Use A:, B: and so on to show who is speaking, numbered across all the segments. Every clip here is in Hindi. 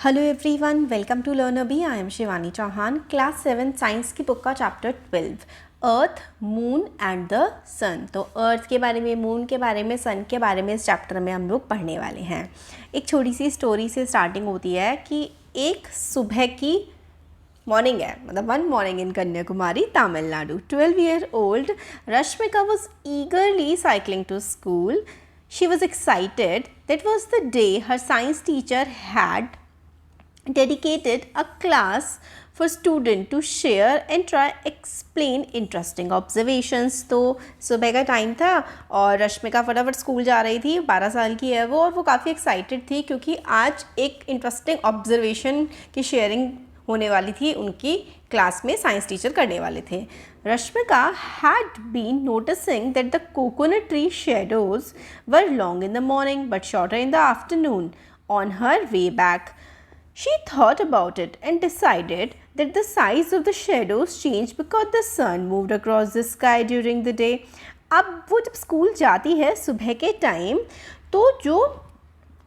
A: Hello everyone, welcome to Learn अभी। I am Shivani Chauhan, class 7 science की बुक का chapter 12 earth, moon and the sun. तो अर्थ के बारे में, मून के बारे में, सन के बारे में इस चैप्टर में हम लोग पढ़ने वाले हैं। एक छोटी सी स्टोरी से स्टार्टिंग होती है कि एक सुबह की मॉर्निंग है, मतलब one morning in Kanyakumari, Tamil Nadu. 12-year old Rashmika was eagerly cycling to school. She was excited. That was the day her science teacher had dedicated a class for student to share and try explain interesting observations। तो सुबह का टाइम था और रश्मिका फटाफट स्कूल जा रही थी। 12 साल की है वो, और वो काफ़ी एक्साइटेड थी क्योंकि आज एक इंटरेस्टिंग ऑब्जर्वेशन की शेयरिंग होने वाली थी। उनकी क्लास में साइंस टीचर करने वाले थे। Rashmika had been noticing that the coconut tree shadows were long in the morning but shorter in the afternoon. On her way back, she thought about it and decided that the size of the shadows changed because the sun moved across the sky during the day. अब वो जब स्कूल जाती है सुबह के टाइम, तो जो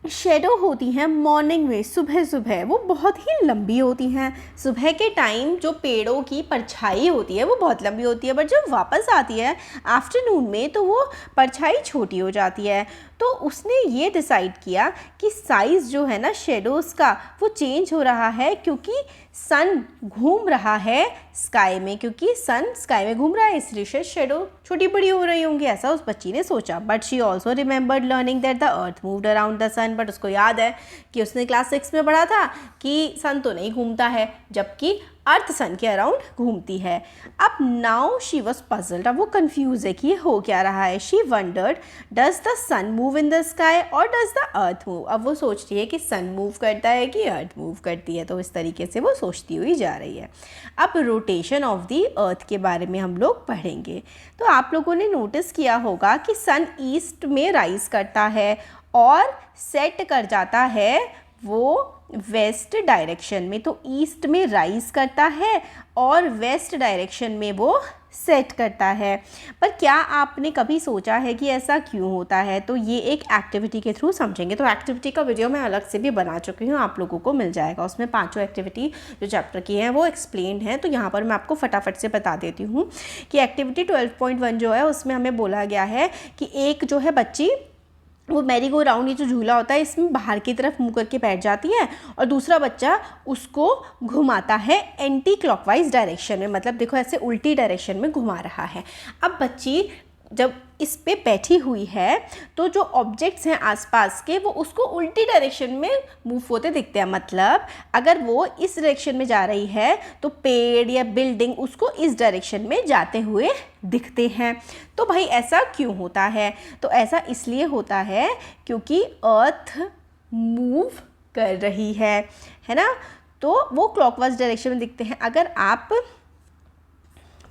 A: शेडो होती हैं मॉर्निंग में, सुबह सुबह, वो बहुत ही लंबी होती हैं। सुबह के टाइम जो पेड़ों की परछाई होती है वो बहुत लंबी होती है, बट जब वापस आती है आफ्टरनून में तो वो परछाई छोटी हो जाती है। तो उसने ये डिसाइड किया कि साइज़ जो है ना शेडोज़ का वो चेंज हो रहा है क्योंकि सन घूम रहा है स्काई में, क्योंकि सन स्काई में घूम रहा है, इसलिए शेडो छोटी बड़ी हो रही होंगी, ऐसा उस बच्ची ने सोचा। But she also remembered learning that the earth moved around the sun. But उसको याद है कि उसने क्लास 6 में पढ़ा था कि सन तो नहीं घूमता है, जबकि अर्थ सन के अराउंड घूमती है। अब नाउ शी वॉज पजल्ड, अब वो कन्फ्यूज है कि ये हो क्या रहा है। She wondered, does the sun move in the sky और डज द अर्थ मूव। अब वो सोचती है कि सन मूव करता है कि अर्थ मूव करती है, तो इस तरीके से वो सोचती हुई जा रही है। अब रोटेशन ऑफ द अर्थ के बारे में हम लोग पढ़ेंगे। तो आप लोगों ने नोटिस किया होगा कि सन ईस्ट में राइज करता है और सेट कर जाता है वो वेस्ट डायरेक्शन में। तो ईस्ट में राइज करता है और वेस्ट डायरेक्शन में वो सेट करता है। पर क्या आपने कभी सोचा है कि ऐसा क्यों होता है? तो ये एक एक्टिविटी के थ्रू समझेंगे। तो एक्टिविटी का वीडियो मैं अलग से भी बना चुकी हूँ, आप लोगों को मिल जाएगा। उसमें 5 एक्टिविटी जो चैप्टर की हैं वो एक्सप्लेन है। तो यहाँ पर मैं आपको फटाफट से बता देती हूँ कि एक्टिविटी 12.1 जो है उसमें हमें बोला गया है कि एक जो है बच्ची वो मैरी गो राउंड, ये जो झूला होता है, इसमें बाहर की तरफ मुँह करके बैठ जाती है और दूसरा बच्चा उसको घुमाता है एंटी क्लॉकवाइज डायरेक्शन में, मतलब देखो ऐसे उल्टी डायरेक्शन में घुमा रहा है। अब बच्ची जब इस पे बैठी हुई है तो जो ऑब्जेक्ट्स हैं आसपास के वो उसको उल्टी डायरेक्शन में मूव होते दिखते हैं। मतलब अगर वो इस डायरेक्शन में जा रही है तो पेड़ या बिल्डिंग उसको इस डायरेक्शन में जाते हुए दिखते हैं। तो भाई ऐसा क्यों होता है? तो ऐसा इसलिए होता है क्योंकि अर्थ मूव कर रही है ना, तो वो क्लॉकवाइज डायरेक्शन में दिखते हैं। अगर आप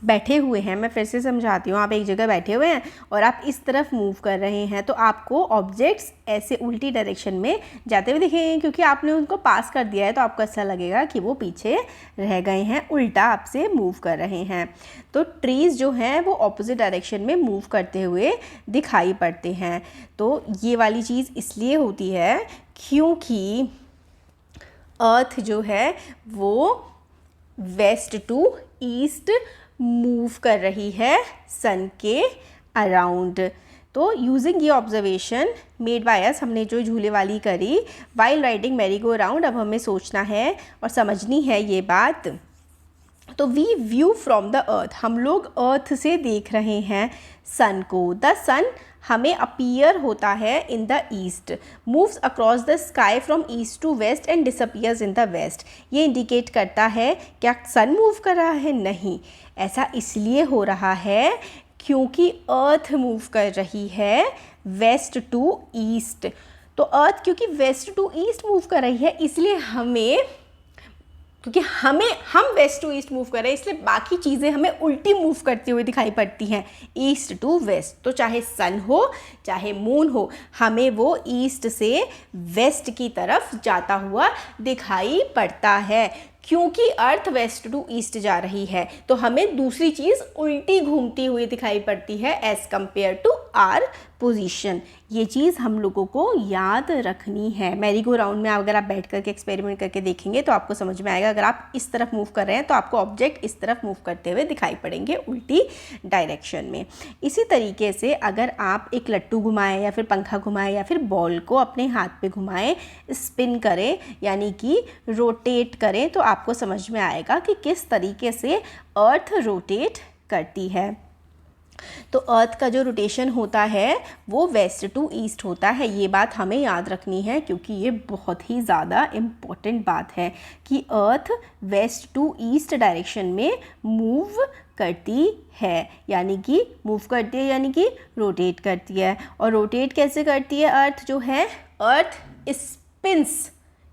A: बैठे हुए हैं, मैं फिर से समझाती हूँ, आप एक जगह बैठे हुए हैं और आप इस तरफ मूव कर रहे हैं तो आपको ऑब्जेक्ट्स ऐसे उल्टी डायरेक्शन में जाते हुए दिखेंगे, क्योंकि आपने उनको पास कर दिया है तो आपको ऐसा लगेगा कि वो पीछे रह गए हैं, उल्टा आपसे मूव कर रहे हैं। तो ट्रीज़ जो हैं वो ऑपोजिट डायरेक्शन में मूव करते हुए दिखाई पड़ते हैं। तो ये वाली चीज़ इसलिए होती है क्योंकि अर्थ जो है वो वेस्ट टू ईस्ट मूव कर रही है सन के अराउंड। तो यूजिंग ये ऑब्जर्वेशन मेड बाय अस, हमने जो झूले वाली करी while riding merry go round, अब हमें सोचना है और समझनी है ये बात। तो we view from the earth, हम लोग अर्थ से देख रहे हैं सन को। द सन हमें अपीयर होता है in the east, moves across the sky from east to west and disappears in the west. ये इंडिकेट करता है क्या सन मूव कर रहा है? नहीं, ऐसा इसलिए हो रहा है क्योंकि अर्थ मूव कर रही है वेस्ट टू ईस्ट। तो अर्थ क्योंकि वेस्ट टू ईस्ट मूव कर रही है इसलिए हम वेस्ट टू ईस्ट मूव कर रहे हैं, इसलिए बाकी चीज़ें हमें उल्टी मूव करती हुई दिखाई पड़ती हैं, ईस्ट टू वेस्ट। तो चाहे सन हो चाहे मून हो, हमें वो ईस्ट से वेस्ट की तरफ जाता हुआ दिखाई पड़ता है। क्योंकि अर्थ वेस्ट टू ईस्ट जा रही है तो हमें दूसरी चीज़ उल्टी घूमती हुई दिखाई पड़ती है as compared to our position. ये चीज़ हम लोगों को याद रखनी है। मैरी गो राउंड में अगर आप बैठ करके एक्सपेरिमेंट करके देखेंगे तो आपको समझ में आएगा, अगर आप इस तरफ मूव कर रहे हैं तो आपको ऑब्जेक्ट इस तरफ मूव करते हुए दिखाई पड़ेंगे उल्टी डायरेक्शन में। इसी तरीके से अगर आप एक लट्टू घुमाएं या फिर पंखा घुमाएं या फिर बॉल को अपने हाथ पे घुमाएं, स्पिन करें यानी कि रोटेट करें, तो आपको समझ में आएगा कि किस तरीके से अर्थ रोटेट करती है। तो अर्थ का जो रोटेशन होता है वो वेस्ट टू ईस्ट होता है। ये बात हमें याद रखनी है क्योंकि ये बहुत ही ज़्यादा इम्पोर्टेंट बात है कि अर्थ वेस्ट टू ईस्ट डायरेक्शन में मूव करती है, यानी कि मूव करती है यानी कि रोटेट करती है। और रोटेट कैसे करती है अर्थ जो है, अर्थ स्पिन्स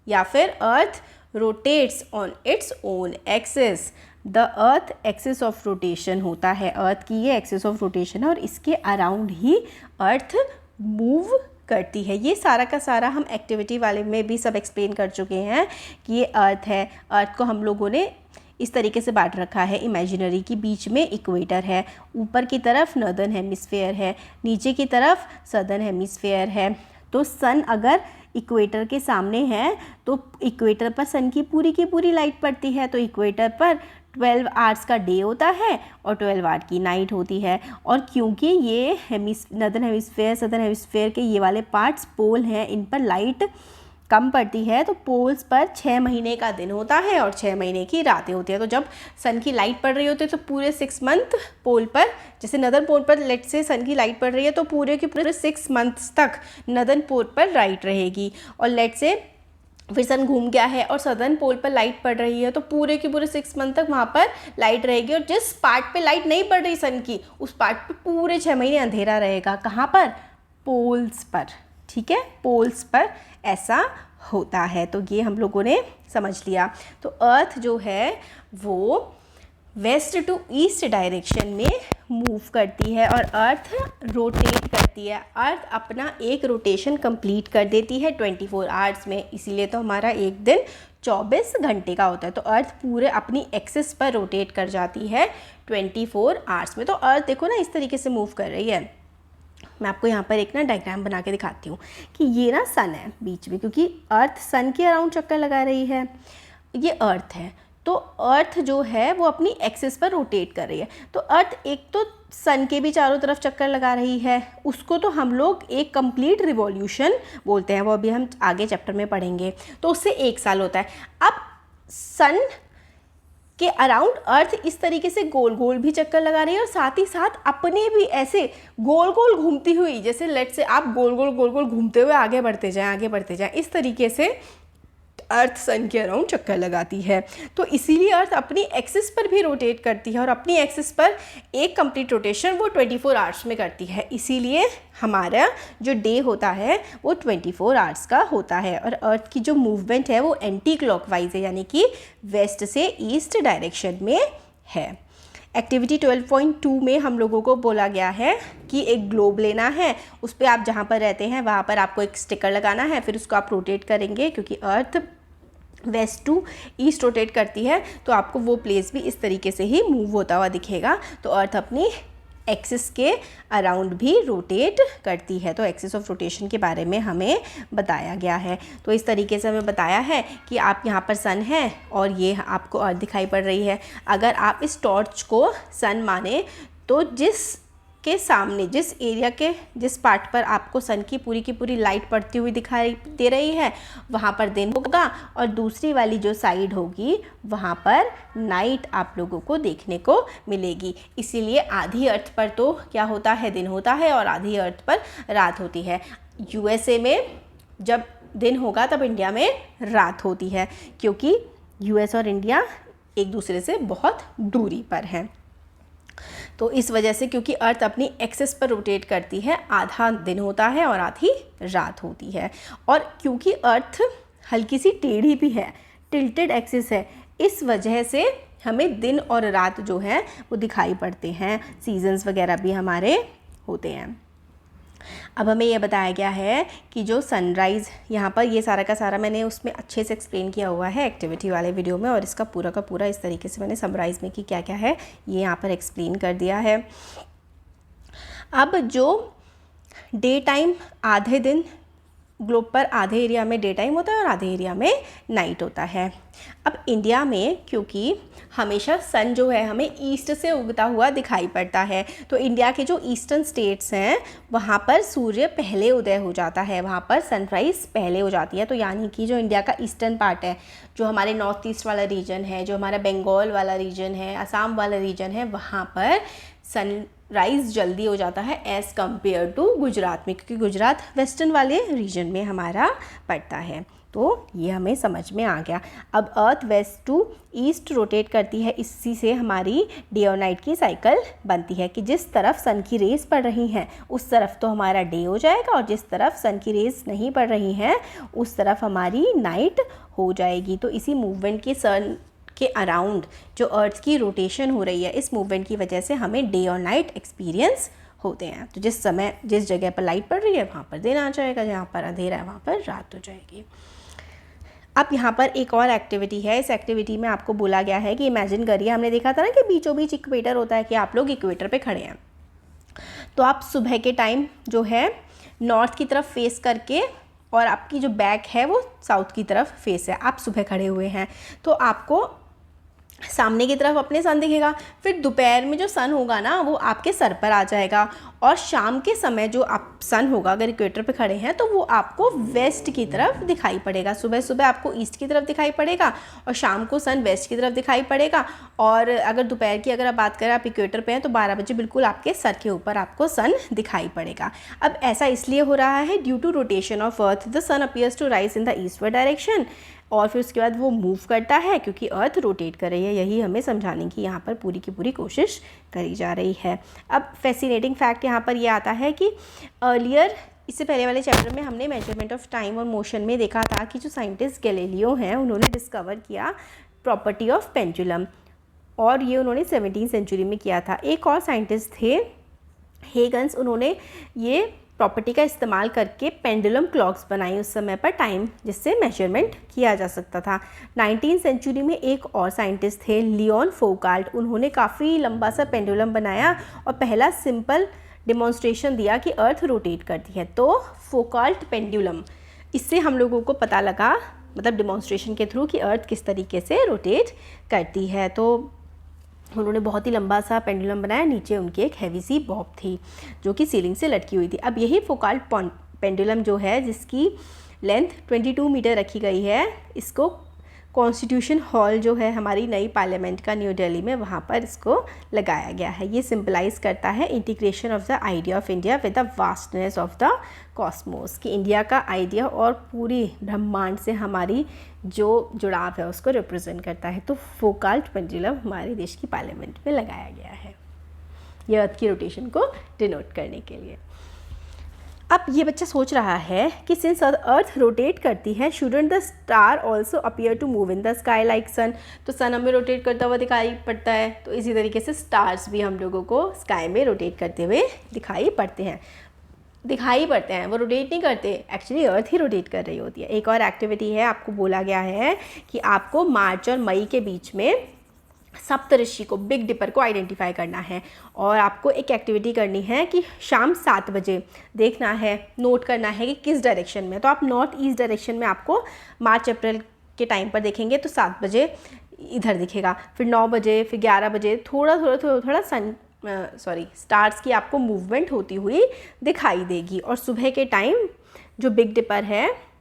A: या फिर अर्थ rotates on its own axis. The earth axis of rotation होता है, अर्थ की ये एक्सिस ऑफ रोटेशन है और इसके अराउंड ही अर्थ मूव करती है। ये सारा का सारा हम एक्टिविटी वाले में भी सब एक्सप्लेन कर चुके हैं कि ये अर्थ है। अर्थ को हम लोगों ने इस तरीके से बांट रखा है, इमेजिनरी की बीच में इक्वेटर है, ऊपर की तरफ नॉर्दर्न हेमिस्फेयर है, नीचे की तरफ सदर्न हेमिस्फेयर है। तो सन अगर इक्वेटर के सामने है तो इक्वेटर पर सन की पूरी लाइट पड़ती है, तो इक्वेटर पर 12 आवर्स का डे होता है और 12 आवर की नाइट होती है। और क्योंकि ये नॉर्दर्न हेमिस्फेयर सदर्न हेमिस्फेयर के ये वाले पार्ट्स पोल हैं, इन पर लाइट कम पड़ती है, तो पोल्स पर 6 महीने का दिन होता है और 6 महीने की रातें होती है। तो जब सन की लाइट पड़ रही होती है तो पूरे 6 मंथ पोल पर, जैसे नदर्न पोल पर लेट से सन की लाइट पड़ रही है तो पूरे के पूरे 6 मंथ्स तक नदर्न पोल पर लाइट रहेगी। और लेट से फिर सन घूम गया है और सदर्न पोल पर लाइट पड़ रही है तो पूरे के पूरे 6 मंथ तक वहाँ पर लाइट रहेगी। और जिस पार्ट पे लाइट नहीं पड़ रही सन की, उस पार्ट पे पूरे 6 महीने अंधेरा रहेगा। कहाँ पर? पोल्स पर। ठीक है, पोल्स पर ऐसा होता है। तो ये हम लोगों ने समझ लिया। तो अर्थ जो है वो वेस्ट टू ईस्ट डायरेक्शन में मूव करती है और अर्थ रोटेट करती है। अर्थ अपना एक रोटेशन कंप्लीट कर देती है 24 आवर्स में, इसीलिए तो हमारा एक दिन 24 घंटे का होता है। तो अर्थ पूरे अपनी एक्सिस पर रोटेट कर जाती है 24 आवर्स में। तो अर्थ देखो ना इस तरीके से मूव कर रही है। मैं आपको यहाँ पर एक ना डायग्राम बना के दिखाती हूँ कि ये ना सन है बीच में, क्योंकि अर्थ सन के अराउंड चक्कर लगा रही है। ये अर्थ है, तो अर्थ जो है वो अपनी एक्सिस पर रोटेट कर रही है। तो अर्थ एक तो सन के भी चारों तरफ चक्कर लगा रही है, उसको तो हम लोग एक कंप्लीट रिवॉल्यूशन बोलते हैं, वो अभी हम आगे चैप्टर में पढ़ेंगे। तो उससे 1 साल होता है। अब सन के अराउंड अर्थ इस तरीके से गोल गोल भी चक्कर लगा रही है और साथ ही साथ अपने भी ऐसे गोल गोल घूमती हुई, जैसे लेट से आप गोल गोल घूमते हुए आगे बढ़ते जाएं, इस तरीके से अर्थ सन के अराउंड चक्कर लगाती है। तो इसीलिए अर्थ अपनी एक्सिस पर भी रोटेट करती है और अपनी एक्सिस पर एक कंप्लीट रोटेशन वो 24 आवर्स में करती है। इसीलिए हमारा जो डे होता है वो 24 आवर्स का होता है। और अर्थ की जो मूवमेंट है वो एंटी क्लॉकवाइज है, यानी कि वेस्ट से ईस्ट डायरेक्शन में है। एक्टिविटी 12.2 में हम लोगों को बोला गया है कि एक ग्लोब लेना है, उस पर आप जहाँ पर रहते हैं वहाँ पर आपको एक स्टिकर लगाना है, फिर उसको आप रोटेट करेंगे। क्योंकि अर्थ वेस्ट टू ईस्ट रोटेट करती है तो आपको वो प्लेस भी इस तरीके से ही मूव होता हुआ दिखेगा। तो अर्थ अपनी एक्सिस के अराउंड भी रोटेट करती है। तो एक्सिस ऑफ रोटेशन के बारे में हमें बताया गया है। तो इस तरीके से हमें बताया है कि आप यहाँ पर सन है और ये आपको अर्थ दिखाई पड़ रही है। अगर आप इस टॉर्च को सन माने तो जिस के सामने जिस एरिया के जिस पार्ट पर आपको सन की पूरी लाइट पड़ती हुई दिखाई दे रही है वहाँ पर दिन होगा और दूसरी वाली जो साइड होगी वहाँ पर नाइट आप लोगों को देखने को मिलेगी। इसीलिए आधी अर्थ पर तो क्या होता है, दिन होता है और आधी अर्थ पर रात होती है। यूएसए में जब दिन होगा तब इंडिया में रात होती है, क्योंकि यूएस और इंडिया एक दूसरे से बहुत दूरी पर हैं। तो इस वजह से क्योंकि अर्थ अपनी एक्सिस पर रोटेट करती है, आधा दिन होता है और आधी रात होती है। और क्योंकि अर्थ हल्की सी टेढ़ी भी है, टिल्टेड एक्सिस है, इस वजह से हमें दिन और रात जो है वो दिखाई पड़ते हैं। सीजन्स वगैरह भी हमारे होते हैं। अब हमें ये बताया गया है कि जो सनराइज़ यहाँ पर ये सारा का सारा मैंने उसमें अच्छे से एक्सप्लेन किया हुआ है एक्टिविटी वाले वीडियो में, और इसका पूरा का पूरा इस तरीके से मैंने समराइज़ में कि क्या क्या है ये यहाँ पर एक्सप्लेन कर दिया है। अब जो डे टाइम आधे दिन ग्लोब पर आधे एरिया में डे टाइम होता है और आधे एरिया में नाइट होता है। अब इंडिया में क्योंकि हमेशा सन जो है हमें ईस्ट से उगता हुआ दिखाई पड़ता है, तो इंडिया के जो ईस्टर्न स्टेट्स हैं वहाँ पर सूर्य पहले उदय हो जाता है, वहाँ पर सनराइज़ पहले हो जाती है। तो यानी कि जो इंडिया का ईस्टर्न पार्ट है, जो हमारे नॉर्थ ईस्ट वाला रीजन है, जो हमारा बंगाल वाला रीजन है, असम वाला रीजन है, वहाँ पर सनराइज़ जल्दी हो जाता है एज़ कम्पेयर टू गुजरात में, क्योंकि गुजरात वेस्टर्न वाले रीजन में हमारा पड़ता है। तो ये हमें समझ में आ गया। अब अर्थ वेस्ट टू ईस्ट रोटेट करती है, इसी से हमारी डे और नाइट की साइकिल बनती है कि जिस तरफ सन की रेज़ पड़ रही हैं उस तरफ तो हमारा डे हो जाएगा, और जिस तरफ सन की रेज़ नहीं पड़ रही हैं उस तरफ हमारी नाइट हो जाएगी। तो इसी मूवमेंट के सन के अराउंड जो अर्थ की रोटेशन हो रही है, इस मूवमेंट की वजह से हमें डे और नाइट एक्सपीरियंस होते हैं। तो जिस समय जिस जगह पर लाइट पड़ रही है वहाँ पर दिन आ जाएगा, जहाँ पर अंधेरा है वहाँ पर रात हो जाएगी। अब यहाँ पर एक और एक्टिविटी है। इस एक्टिविटी में आपको बोला गया है कि इमेजिन करिए, हमने देखा था ना कि बीचों बीच इक्वेटर होता है कि आप लोग इक्वेटर पे खड़े हैं, तो आप सुबह के टाइम जो है नॉर्थ की तरफ फेस करके और आपकी जो बैक है वो साउथ की तरफ फेस है, आप सुबह खड़े हुए हैं, तो आपको सामने की तरफ अपने सन दिखेगा। फिर दोपहर में जो सन होगा ना वो आपके सर पर आ जाएगा, और शाम के समय जो आप सन होगा अगर इक्वेटर पे खड़े हैं तो वो आपको वेस्ट की तरफ दिखाई पड़ेगा। सुबह सुबह आपको ईस्ट की तरफ दिखाई पड़ेगा और शाम को सन वेस्ट की तरफ दिखाई पड़ेगा। और अगर दोपहर की अगर आप बात करें, आप इक्वेटर पे हैं तो 12 बजे बिल्कुल आपके सर के ऊपर आपको सन दिखाई पड़ेगा। अब ऐसा इसलिए हो रहा है due to rotation of earth the sun appears to rise in the eastward direction, और फिर उसके बाद वो मूव करता है क्योंकि अर्थ रोटेट कर रही है। यही हमें समझाने की यहाँ पर पूरी की पूरी कोशिश करी जा रही है। अब फैसिनेटिंग फैक्ट यहाँ पर ये आता है कि अर्लियर इससे पहले वाले चैप्टर में हमने मेजरमेंट ऑफ टाइम और मोशन में देखा था कि जो साइंटिस्ट गैलीलियो हैं उन्होंने डिस्कवर किया प्रॉपर्टी ऑफ पेंडुलम, और ये उन्होंने 17वीं सेंचुरी में किया था। एक और साइंटिस्ट थे हेगन्स, उन्होंने ये प्रॉपर्टी का इस्तेमाल करके पेंडुलम क्लॉक्स बनाई उस समय पर टाइम जिससे मेजरमेंट किया जा सकता था। 19वीं सेंचुरी में एक और साइंटिस्ट थे लियोन फोकाल्ट, उन्होंने काफ़ी लंबा सा पेंडुलम बनाया और पहला सिंपल डिमॉन्स्ट्रेशन दिया कि अर्थ रोटेट करती है। तो फोकाल्ट पेंडुलम, इससे हम लोगों को पता लगा, मतलब डिमॉन्स्ट्रेशन के थ्रू, कि अर्थ किस तरीके से रोटेट करती है। तो उन्होंने बहुत ही लंबा सा पेंडुलम बनाया, नीचे उनकी एक हैवी सी बॉब थी जो कि सीलिंग से लटकी हुई थी। अब यही फोकाल्ट पेंडुलम जो है जिसकी लेंथ 22 मीटर रखी गई है, इसको कॉन्स्टिट्यूशन हॉल जो है हमारी नई पार्लियामेंट का न्यू दिल्ली में, वहाँ पर इसको लगाया गया है। ये सिंपलाइज करता है integration of the idea of India with the vastness of the Cosmos, कि इंडिया का आइडिया और पूरी ब्रह्मांड से हमारी जो जुड़ाव है उसको रिप्रेजेंट करता है। तो फोकाल्ट पेंडुलम हमारे देश की पार्लियामेंट में लगाया गया है, ये अर्थ की रोटेशन को डिनोट करने के लिए। अब ये बच्चा सोच रहा है कि सिंस अर्थ रोटेट करती है, shouldn't the star also appear to move in the sky like sun, तो सन हमें रोटेट करता हुआ दिखाई पड़ता है, तो इसी तरीके से स्टार्स भी हम लोगों को स्काई में रोटेट करते हुए दिखाई पड़ते हैं। वो रोटेट नहीं करते, एक्चुअली अर्थ ही रोटेट कर रही होती है। एक और एक्टिविटी है, आपको बोला गया है कि आपको मार्च और मई के बीच में सप्तऋषि को, बिग डिपर को आइडेंटिफाई करना है, और आपको एक एक्टिविटी करनी है कि शाम 7 बजे देखना है, नोट करना है कि किस डायरेक्शन में। तो आप नॉर्थ ईस्ट डायरेक्शन में आपको मार्च अप्रैल के टाइम पर देखेंगे तो 7 बजे इधर दिखेगा, फिर 9 बजे, फिर 11 बजे थोड़ा स्टार्स की आपको मूवमेंट होती हुई दिखाई देगी। और सुबह के टाइम जो बिग डिपर है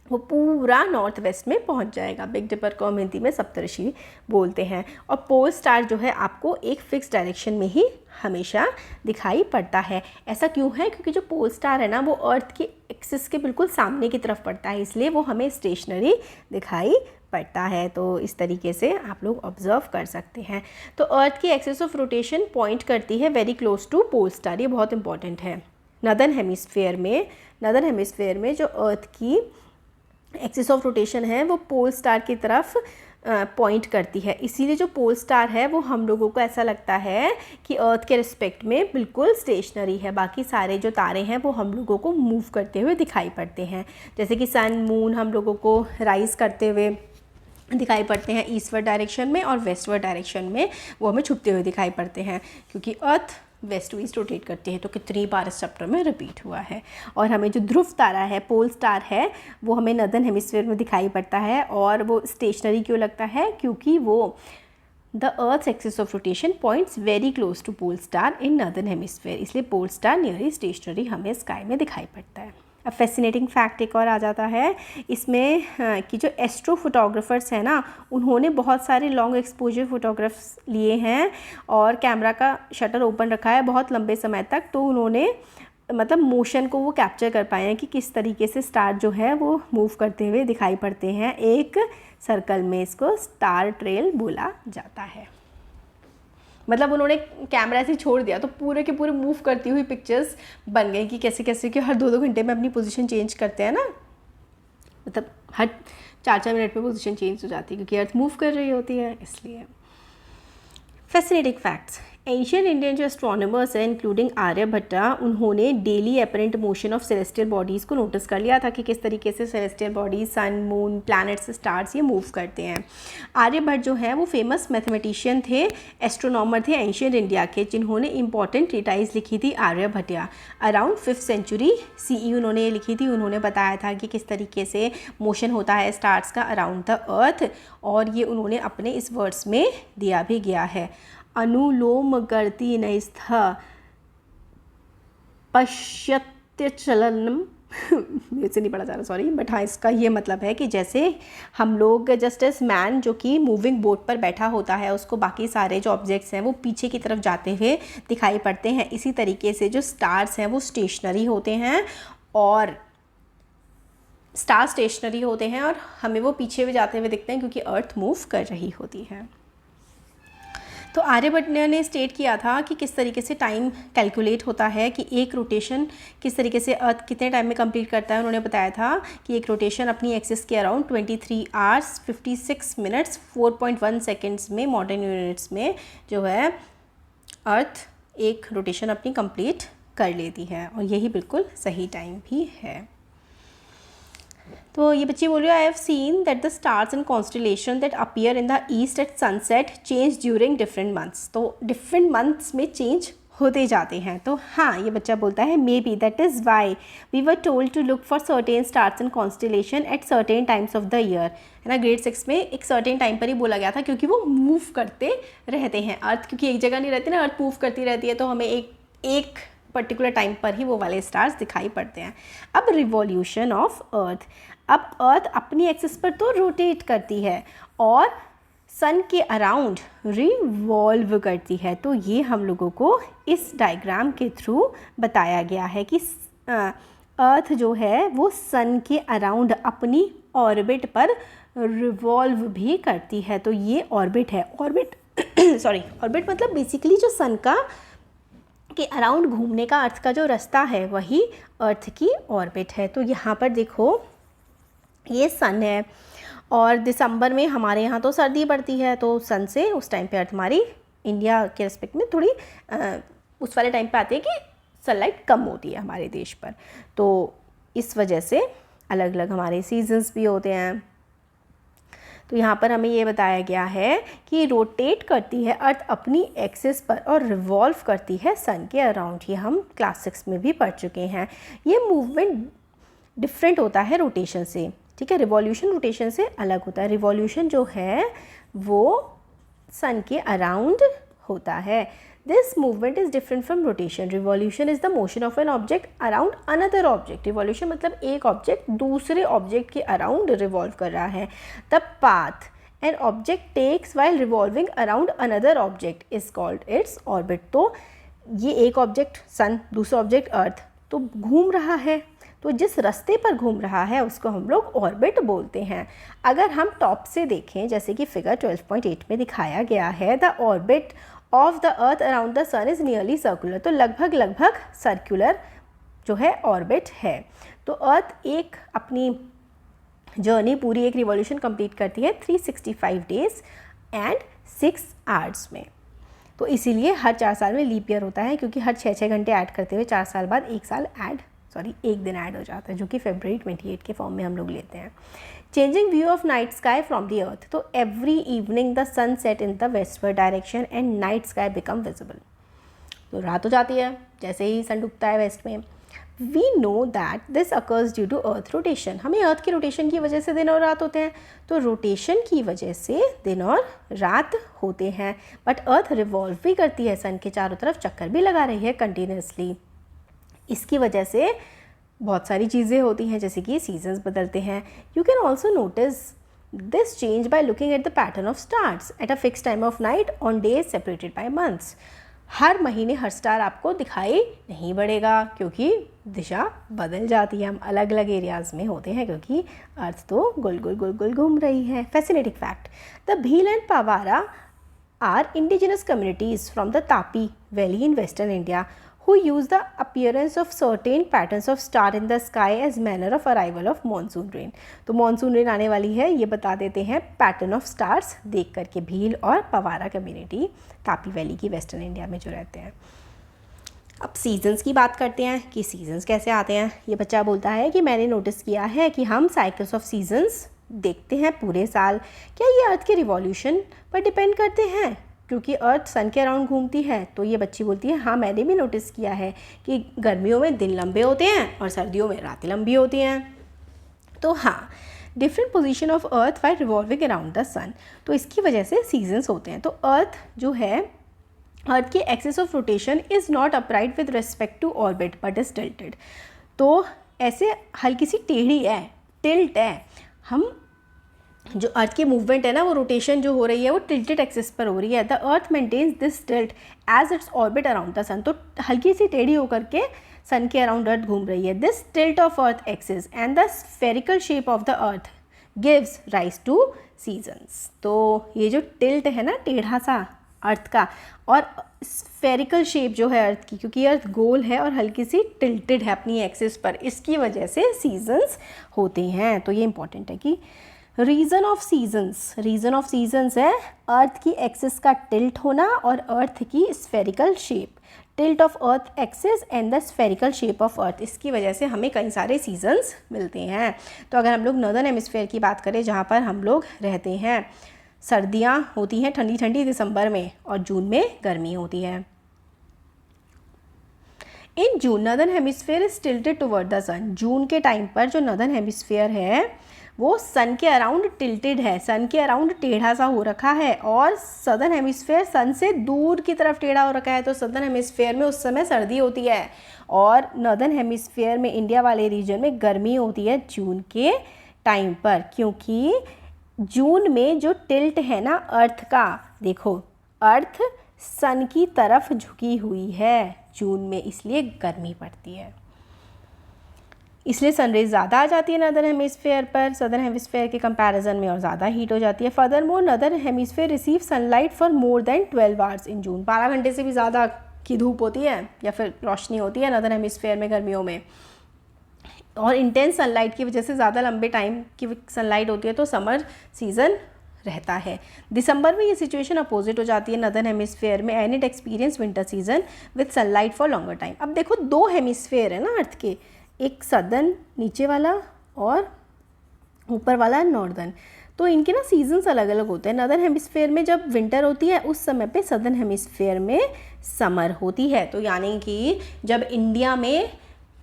A: वो पूरा नॉर्थ वेस्ट में पहुंच जाएगा। बिग डिपर को हम हिंदी में सप्तऋषि बोलते हैं। और पोल स्टार जो है आपको एक फिक्स डायरेक्शन में ही हमेशा दिखाई पड़ता है। ऐसा क्यों है? क्योंकि जो पोल स्टार है ना वो अर्थ की एक्सिस के बिल्कुल सामने की तरफ पड़ता है, इसलिए वो हमें स्टेशनरी दिखाई पड़ता है। तो इस तरीके से आप लोग ऑब्जर्व कर सकते हैं। तो अर्थ की एक्सिस ऑफ रोटेशन पॉइंट करती है very close to pole star, ये बहुत इंपॉर्टेंट है। नदर्न हेमिस्फेयर में जो अर्थ की एक्सिस ऑफ रोटेशन है वो पोल स्टार की तरफ पॉइंट करती है, इसीलिए जो पोल स्टार है वो हम लोगों को ऐसा लगता है कि अर्थ के रिस्पेक्ट में बिल्कुल स्टेशनरी है, बाकी सारे जो तारे हैं वो हम लोगों को मूव करते हुए दिखाई पड़ते हैं। जैसे कि सन मून हम लोगों को राइज़ करते हुए दिखाई पड़ते हैं ईस्टवर्ड डायरेक्शन में, और वेस्टवर्ड डायरेक्शन में वो हमें छुपते हुए दिखाई पड़ते हैं, क्योंकि अर्थ वेस्ट टू ईस्ट रोटेट करती है। तो कितनी बार इस चैप्टर में रिपीट हुआ है। और हमें जो ध्रुव तारा है, पोल स्टार है, वो हमें नॉर्दर्न हेमिस्फीयर में दिखाई पड़ता है। और वो स्टेशनरी क्यों लगता है? क्योंकि वो the earth axis of rotation points very close to pole star in northern hemisphere, इसलिए पोल स्टार नियरली स्टेशनरी हमें स्काई में दिखाई पड़ता है। अब फैसिनेटिंग फैक्ट एक और आ जाता है इसमें कि जो एस्ट्रो फोटोग्राफर्स हैं ना, उन्होंने बहुत सारे लॉन्ग एक्सपोजर फोटोग्राफ्स लिए हैं और कैमरा का शटर ओपन रखा है बहुत लंबे समय तक, तो उन्होंने मतलब मोशन को वो कैप्चर कर पाए हैं कि किस तरीके से स्टार जो है वो मूव करते हुए दिखाई पड़ते हैं एक सर्कल में। इसको स्टार ट्रेल बोला जाता है। मतलब उन्होंने कैमरा से छोड़ दिया तो पूरे के पूरे मूव करती हुई पिक्चर्स बन गई कि कैसे कैसे कि हर 2-2 घंटे में अपनी पोजीशन चेंज करते हैं ना, मतलब हर 4-4 मिनट में पोजीशन चेंज हो जाती है क्योंकि अर्थ मूव कर रही होती है, इसलिए। Fascinating facts. एंशियंट इंडियन जो एस्ट्रोनॉमर्स हैं इंक्लूडिंग आर्यभट्टा, उन्होंने daily apparent motion of celestial bodies को नोटिस कर लिया था कि किस तरीके से सेलेस्टियल बॉडीज, सन, मून, प्लैनेट्स, स्टार्स ये मूव करते हैं। आर्यभट्ट जो हैं वो फेमस मैथमेटिशियन थे, एस्ट्रोनॉमर थे एंशियंट इंडिया के, जिन्होंने इंपॉर्टेंट ट्रीटाइज लिखी थी Aryabhatiya. Around 5th century CE उन्होंने ये लिखी थी। उन्होंने बताया था कि किस तरीके से मोशन होता है स्टार्स का अराउंड द अर्थ, और ये उन्होंने अपने इस वर्ड्स में दिया भी गया है। अनुलोम गर्ति नैस्थ पश्यत्य चलनम मेरे से नहीं पढ़ा जा रहा, सॉरी, बट हाँ इसका ये मतलब है कि जैसे हम लोग जस्ट एस मैन जो कि मूविंग बोट पर बैठा होता है, उसको बाकी सारे जो ऑब्जेक्ट्स हैं वो पीछे की तरफ जाते हुए दिखाई पड़ते हैं, इसी तरीके से जो स्टार्स हैं वो स्टेशनरी होते हैं, और स्टार स्टेशनरी होते हैं और हमें वो पीछे भी जाते हुए दिखते हैं क्योंकि अर्थ मूव कर रही होती है। तो आर्यभट्ट ने स्टेट किया था कि किस तरीके से टाइम कैलकुलेट होता है, कि एक रोटेशन किस तरीके से अर्थ कितने टाइम में कंप्लीट करता है। उन्होंने बताया था कि एक रोटेशन अपनी एक्सिस के अराउंड 23 आवर्स 56 मिनट्स 4.1 सेकेंड्स में मॉडर्न यूनिट्स में जो है अर्थ एक रोटेशन अपनी कंप्लीट कर लेती है, और यही बिल्कुल सही टाइम भी है। तो ये बच्ची बोल रही है, I have seen that the stars and constellation that appear in the east at sunset change during different months. तो डिफरेंट मंथ्स में चेंज होते जाते हैं। तो हाँ, ये बच्चा बोलता है may be that is why we were told to look for certain stars and constellation at certain times of the year, है ना। ग्रेड 6 में एक सर्टेन टाइम पर ही बोला गया था क्योंकि वो मूव करते रहते हैं अर्थ, क्योंकि एक जगह नहीं रहती ना, अर्थ मूव करती रहती है, तो हमें एक पर्टिकुलर टाइम पर ही वो वाले स्टार्स दिखाई पड़ते हैं। अब रिवॉल्यूशन ऑफ अर्थ। अब अर्थ अपनी एक्सिस पर तो रोटेट करती है और सन के अराउंड रिवॉल्व करती है। तो ये हम लोगों को इस डायग्राम के थ्रू बताया गया है कि अर्थ जो है वो सन के अराउंड अपनी ऑर्बिट पर रिवॉल्व भी करती है। तो ये ऑर्बिट है, ऑर्बिट ऑर्बिट मतलब बेसिकली जो सन का के अराउंड घूमने का अर्थ का जो रास्ता है वही अर्थ की ऑर्बिट है। तो यहाँ पर देखो ये सन है, और दिसंबर में हमारे यहाँ तो सर्दी पड़ती है, तो सन से उस टाइम पे अर्थ हमारी इंडिया के रिस्पेक्ट में थोड़ी उस वाले टाइम पे आती है कि सनलाइट कम होती है हमारे देश पर। तो इस वजह से अलग अलग हमारे सीजन्स भी होते हैं। तो यहाँ पर हमें ये बताया गया है कि रोटेट करती है अर्थ अपनी एक्सिस पर और रिवॉल्व करती है सन के अराउंड। ये हम क्लास 6 में भी पढ़ चुके हैं। ये मूवमेंट डिफरेंट होता है रोटेशन से, ठीक है। रिवॉल्यूशन रोटेशन से अलग होता है। रिवॉल्यूशन जो है वो सन के अराउंड होता है। This movement is different from rotation. Revolution is the motion of an object around another object. Revolution मतलब एक ऑब्जेक्ट दूसरे ऑब्जेक्ट के अराउंड रिवॉल्व कर रहा है। The path an object takes while revolving around another object is called its orbit. तो ये एक ऑब्जेक्ट सन, दूसरा ऑब्जेक्ट अर्थ, तो घूम रहा है, तो जिस रास्ते पर घूम रहा है उसको हम लोग ऑर्बिट बोलते हैं। अगर हम टॉप से देखें, जैसे कि फिगर 12.8 में दिखाया गया है, the orbit of the earth around the sun is nearly circular. तो लगभग सर्कुलर जो है ऑर्बिट है। तो अर्थ एक अपनी जर्नी पूरी एक रिवॉल्यूशन कंप्लीट करती है 365 डेज एंड 6 आवर्स में। तो इसीलिए हर 4 साल में लीप ईयर होता है, क्योंकि हर 6 घंटे ऐड करते हुए 4 साल बाद एक दिन ऐड हो जाता है, जो कि February 28 के फॉर्म में हम लोग लेते हैं। Changing view of night sky from the earth, तो every evening the sun set in the westward direction and night sky become visible. तो रात हो जाती है जैसे ही सन डूबता है वेस्ट में। We know that this occurs due to earth rotation, हमें अर्थ की रोटेशन की वजह से दिन और रात होते हैं, तो रोटेशन की वजह से दिन और रात होते हैं। बट अर्थ रिवॉल्व भी करती है, सन के चारों तरफ चक्कर भी लगा रही है कंटिन्यूसली। इसकी वजह से बहुत सारी चीज़ें होती हैं, जैसे कि सीजन्स बदलते हैं। You can also notice this change by looking at the pattern of stars at a fix time of night on days separated by months. हर महीने हर स्टार आपको दिखाई नहीं पड़ेगा, क्योंकि दिशा बदल जाती है, हम अलग अलग एरियाज़ में होते हैं, क्योंकि अर्थ तो गोल गोल गोल गोल घूम रही है। Fascinating fact, the Bhil and Pawara are indigenous communities from the Tapi valley in western India who use the appearance of certain patterns of star in the sky as manner of arrival of monsoon rain। तो मानसून रेन आने वाली है ये बता देते हैं पैटर्न ऑफ स्टार्स देख करके भील और पवारा कम्युनिटी तापी वैली की वेस्टर्न इंडिया में जो रहते हैं। अब सीजन्स की बात करते हैं कि सीजन्स कैसे आते हैं। ये बच्चा बोलता है कि मैंने नोटिस किया है कि हम साइकिल्स ऑफ सीजन्स देखते हैं पूरे साल। क्या ये अर्थ के रिवॉल्यूशन पर डिपेंड करते हैं, क्योंकि अर्थ सन के अराउंड घूमती है? तो ये बच्ची बोलती है हाँ, मैंने भी नोटिस किया है कि गर्मियों में दिन लंबे होते हैं और सर्दियों में रातें लंबी होती हैं। तो हाँ, different position of earth while revolving around the sun, तो इसकी वजह से सीजन्स होते हैं। तो अर्थ जो है, अर्थ की axis of rotation is not upright with respect to orbit but is tilted. तो ऐसे हल्की सी टेढ़ी है, टिल्ट है। हम जो अर्थ की मूवमेंट है ना, वो रोटेशन जो हो रही है वो टिल्टेड एक्सिस पर हो रही है। The earth maintains this tilt as its orbit around the sun, तो हल्की सी टेढ़ी होकर के सन के अराउंड अर्थ घूम रही है। This tilt of earth axis and the spherical shape of the earth gives rise two seasons. तो ये जो टिल्ट है ना, टेढ़ा सा अर्थ का, और स्फेरिकल शेप जो है अर्थ की, क्योंकि अर्थ गोल है और हल्की सी टिल्टेड है अपनी एक्सिस पर, इसकी वजह से सीजन्स होते हैं। तो ये इंपॉर्टेंट है कि रीज़न ऑफ सीजन्स है अर्थ की एक्सिस का टिल्ट होना और अर्थ की spherical shape. Tilt of earth axis and the spherical shape of earth, इसकी वजह से हमें कई सारे सीजन्स मिलते हैं। तो अगर हम लोग नॉर्दर्न हेमिस्फीयर की बात करें, जहाँ पर हम लोग रहते हैं, सर्दियाँ होती हैं ठंडी ठंडी दिसंबर में और जून में गर्मी होती है। In June northern hemisphere is tilted toward the sun. June के टाइम पर जो नॉर्दर्न हेमिस्फीयर है वो सन के अराउंड टिल्टेड है, सन के अराउंड टेढ़ा सा हो रखा है, और सदर्न हेमिस्फीयर सन से दूर की तरफ टेढ़ा हो रखा है। तो सदर्न हेमिस्फीयर में उस समय सर्दी होती है और नॉर्दर्न हेमिस्फीयर में, इंडिया वाले रीजन में गर्मी होती है जून के टाइम पर, क्योंकि जून में जो टिल्ट है ना अर्थ का, देखो अर्थ सन की तरफ झुकी हुई है जून में, इसलिए गर्मी पड़ती है, इसलिए सनरेज ज़्यादा आ जाती है नॉर्दर्न हेमिस्फीयर पर सदर्न हेमिस्फीयर के कंपैरिजन में, और ज़्यादा हीट हो जाती है। Further more northern hemisphere receive sunlight for more than 12 hours in June. 12 घंटे से भी ज़्यादा की धूप होती है या फिर रोशनी होती है नॉर्दर्न हेमिस्फीयर में गर्मियों में, और इंटेंस सनलाइट की वजह से ज़्यादा लंबे टाइम की सनलाइट होती है, तो समर सीज़न रहता है। दिसंबर में ये सिचुएशन अपोजिट हो जाती है नॉर्दर्न हेमिस्फीयर में, and it experience winter season with sunlight for longer time. अब देखो, दो हेमिस्फीयर है ना अर्थ के, एक सदर्न नीचे वाला और ऊपर वाला नॉर्दर्न, तो इनके ना सीजन्स अलग अलग होते हैं। नॉर्दर्न हेमिस्फीयर में जब विंटर होती है उस समय पे सदर्न हेमिस्फीयर में समर होती है। तो यानी कि जब इंडिया में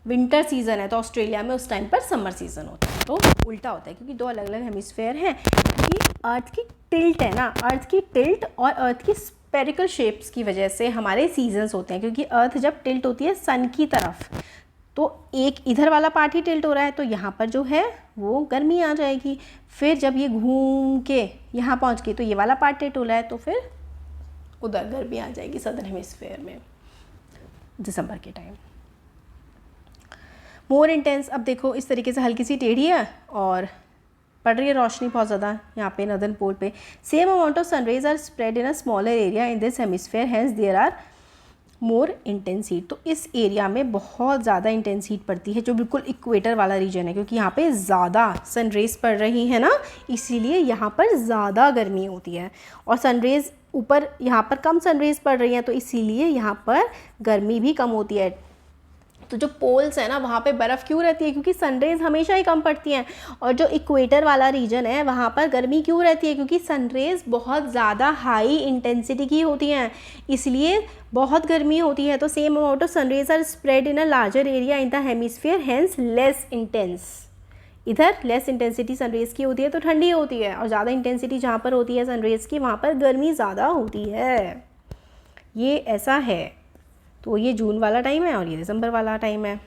A: विंटर सीज़न है तो ऑस्ट्रेलिया में उस टाइम पर समर सीज़न होता है। तो उल्टा होता है, क्योंकि दो अलग अलग हेमिस्फीयर हैं। क्योंकि अर्थ की टिल्ट है ना, अर्थ की टिल्ट और अर्थ की स्फेरिकल शेप्स की वजह से हमारे सीजन्स होते हैं। क्योंकि अर्थ जब टिल्ट होती है सन की तरफ, तो एक इधर वाला पार्ट ही टिल्ट हो रहा है, तो यहाँ पर जो है वो गर्मी आ जाएगी। फिर जब ये घूम के यहाँ पहुँच गई तो ये वाला पार्ट टिल्ट हो रहा है, तो फिर उधर गर्मी आ जाएगी सदर्न हेमिस्फीयर में दिसंबर के टाइम। मोर इंटेंस, अब देखो इस तरीके से हल्की सी टेढ़ी है और पड़ रही है रोशनी बहुत ज़्यादा यहाँ पे नॉर्दर्न पोल पे। Same amount of sunrays are spread in a smaller area in this hemisphere, hence there are more intense heat. तो इस एरिया में बहुत ज़्यादा इंटेंस हीट पड़ती है, जो बिल्कुल इक्वेटर वाला रीजन है, क्योंकि यहाँ पे ज़्यादा सनरेज पड़ रही है ना, इसीलिए यहाँ पर ज़्यादा गर्मी होती है। और सनरेज ऊपर यहाँ पर कम सनरेज पड़ रही हैं, तो इसीलिए यहाँ पर गर्मी भी कम होती है। तो जो पोल्स है ना, वहाँ पे बर्फ़ क्यों रहती है? क्योंकि सनरेज हमेशा ही कम पड़ती हैं। और जो इक्वेटर वाला रीजन है, वहाँ पर गर्मी क्यों रहती है? क्योंकि सनरेज बहुत ज़्यादा हाई इंटेंसिटी की होती हैं, इसलिए बहुत गर्मी होती है। तो same amount of sunrays are spread in a larger area in the hemisphere, hence less intense. इधर लेस इंटेंसिटी सनरेज की होती है तो ठंडी होती है, और ज़्यादा इंटेंसिटी जहाँ पर होती है सनरेज की, वहाँ पर गर्मी ज़्यादा होती है। ये ऐसा है। तो ये जून वाला टाइम है और ये दिसंबर वाला टाइम है।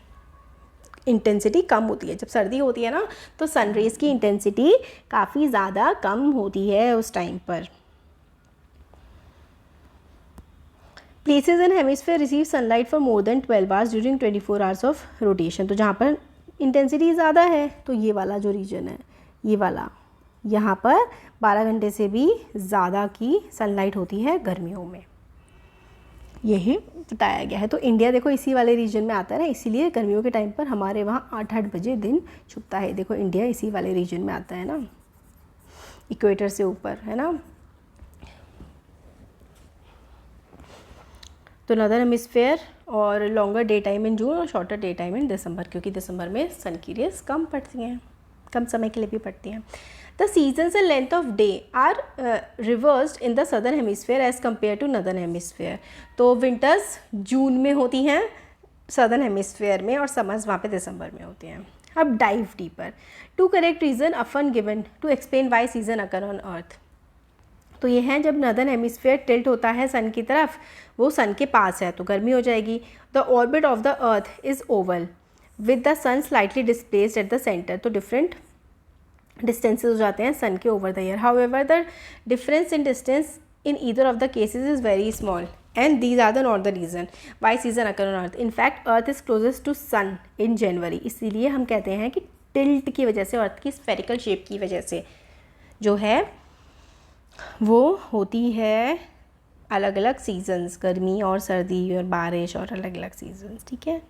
A: इंटेंसिटी कम होती है, जब सर्दी होती है ना, तो सनरेज की इंटेंसिटी काफ़ी ज़्यादा कम होती है उस टाइम पर। Places in hemisphere receive sunlight for more than 12 hours during 24 hours of rotation. तो जहाँ पर इंटेंसिटी ज़्यादा है, तो ये वाला जो रीजन है, ये वाला, यहाँ पर 12 घंटे से भी ज़्यादा की सनलाइट होती है गर्मियों में, यही बताया गया है। तो इंडिया देखो इसी वाले रीजन में आता है ना, इसीलिए गर्मियों के टाइम पर हमारे वहाँ 8-8 बजे दिन छुपता है। देखो इंडिया इसी वाले रीजन में आता है ना, इक्वेटर से ऊपर है ना। तो नदर्न हेमिस्फेयर और लॉन्गर डे टाइम इन जून और शॉर्टर डे टाइम इन दिसंबर, क्योंकि दिसंबर में सन की रेस कम पड़ती हैं, कम समय के लिए भी पड़ती हैं। The seasons and length of day are reversed in the southern hemisphere as compared to northern hemisphere. तो winters जून में होती हैं southern hemisphere में, और summers वहाँ पे दिसंबर में होती हैं। अब dive deeper. Two correct reason often given to explain why season occur on earth. तो ये है, जब नदर्न हेमिस्फेयर टिल्ट होता है सन की तरफ, वो सन के पास है तो गर्मी हो जाएगी। The orbit of the earth is oval with the sun slightly displaced at the center. तो डिफरेंट डिस्टेंसेस हो जाते हैं सन के over the year. However the difference in distance in either of the cases is very small and these are the not the reason why season occur on earth. In fact earth is closest to sun in January. इसीलिए हम कहते हैं कि टिल्ट की वजह से, अर्थ की स्फेरिकल शेप की वजह से जो है वो होती है अलग अलग सीजन्स, गर्मी और सर्दी और बारिश और अलग अलग सीजन्स, ठीक है।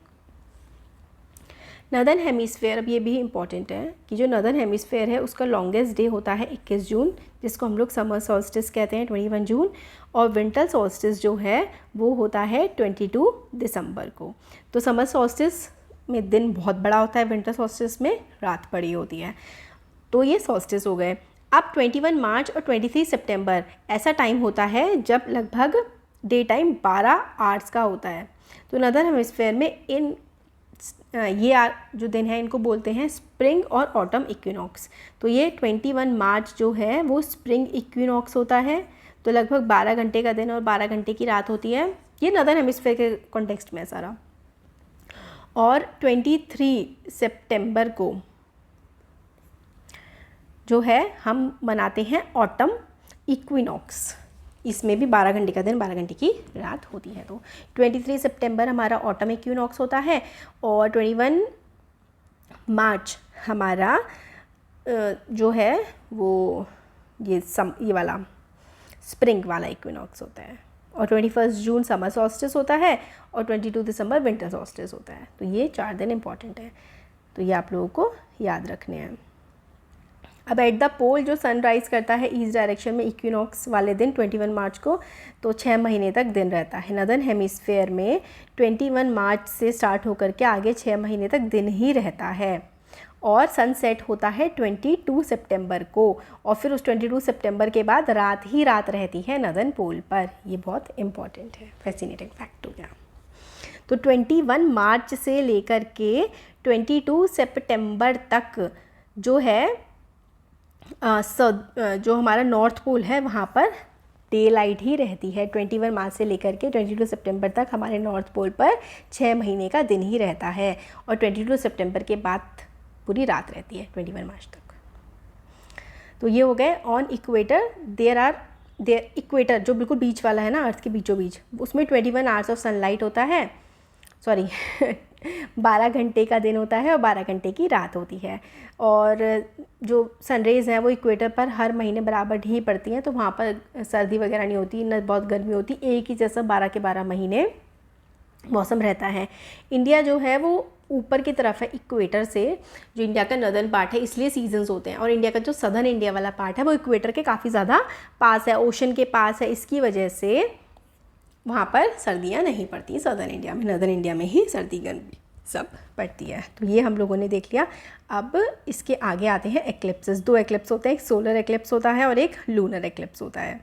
A: नदर्न हेमिस्फेयर, अब ये भी इम्पॉर्टेंट है कि जो नदर्न हेमिस्फेयर है उसका लॉन्गेस्ट डे होता है 21 जून, जिसको हम लोग समर सॉल्स्टिस कहते हैं 21 जून, और विंटर सॉल्स्टिस जो है वो होता है 22 दिसंबर को। तो समर सॉल्स्टिस में दिन बहुत बड़ा होता है, विंटर सॉल्स्टिस में रात बड़ी होती है। तो ये सॉल्स्टिस हो गए। अब 21 मार्च और 23 सितंबर ऐसा टाइम होता है जब लगभग डे टाइम 12 आवर्स का होता है। तो नदर्न हेमिस्फेयर में इन ये जो दिन है इनको बोलते हैं स्प्रिंग और ऑटम इक्विनॉक्स। तो ये 21 मार्च जो है वो स्प्रिंग इक्विनॉक्स होता है, तो लगभग 12 घंटे का दिन और 12 घंटे की रात होती है। ये नदर्न हेमिस्फेयर के कॉन्टेक्स्ट में है सारा। और 23 सितंबर को जो है हम मनाते हैं ऑटम इक्विनॉक्स। इसमें भी 12 घंटे का दिन 12 घंटे की रात होती है। तो 23 सितंबर हमारा ऑटम इक्विनॉक्स होता है, और 21 मार्च हमारा जो है वो ये वाला स्प्रिंग वाला इक्विनॉक्स होता है, और 21 जून समर सॉल्स्टिस होता है, और 22 दिसंबर विंटर सॉल्स्टिस होता है। तो ये 4 दिन इंपॉर्टेंट है, तो ये आप लोगों को याद रखने हैं। अब एट द पोल जो सनराइज करता है ईस्ट डायरेक्शन में इक्विनॉक्स वाले दिन 21 मार्च को, तो 6 महीने तक दिन रहता है। नदर्न हेमिस्फेयर में 21 मार्च से स्टार्ट होकर के आगे 6 महीने तक दिन ही रहता है, और सनसेट होता है 22 सितंबर को, और फिर उस 22 सितंबर के बाद रात ही रात रहती है नदर्न पोल पर। ये बहुत इंपॉर्टेंट है, फैसिनेटिंग फैक्ट हो गया। तो 21 मार्च से लेकर के 22 सितंबर तक जो है जो हमारा नॉर्थ पोल है वहाँ पर डे लाइट ही रहती है। 21 मार्च से लेकर के 22 सितंबर तक हमारे नॉर्थ पोल पर 6 महीने का दिन ही रहता है, और 22 सितंबर के बाद पूरी रात रहती है 21 मार्च तक। तो ये हो गए ऑन इक्वेटर। देयर इक्वेटर जो बिल्कुल बीच वाला है ना, अर्थ के बीचों बीच, उसमें 21 आवर्स ऑफ सनलाइट होता है, सॉरी 12 घंटे का दिन होता है और 12 घंटे की रात होती है। और जो सनरेज़ हैं वो इक्वेटर पर हर महीने बराबर ही पड़ती हैं, तो वहाँ पर सर्दी वगैरह नहीं होती, न बहुत गर्मी होती, एक ही जैसा 12 के 12 महीने मौसम रहता है। इंडिया जो है वो ऊपर की तरफ है इक्वेटर से, जो इंडिया का नदर्न पार्ट है, इसलिए सीजन्स होते हैं। और इंडिया का जो सदर्न इंडिया वाला पार्ट है वो इक्वेटर के काफ़ी ज़्यादा पास है, ओशन के पास है, इसकी वजह से वहाँ पर सर्दियाँ नहीं पड़ती सदर्न इंडिया में, नदर्न इंडिया में ही सर्दी गर्मी सब पड़ती है। तो ये हम लोगों ने देख लिया। अब इसके आगे आते हैं एक्लिप्सेस। 2 एक्लिप्स होते हैं, एक सोलर एक्लिप्स होता है और एक लूनर एक्लिप्स होता है।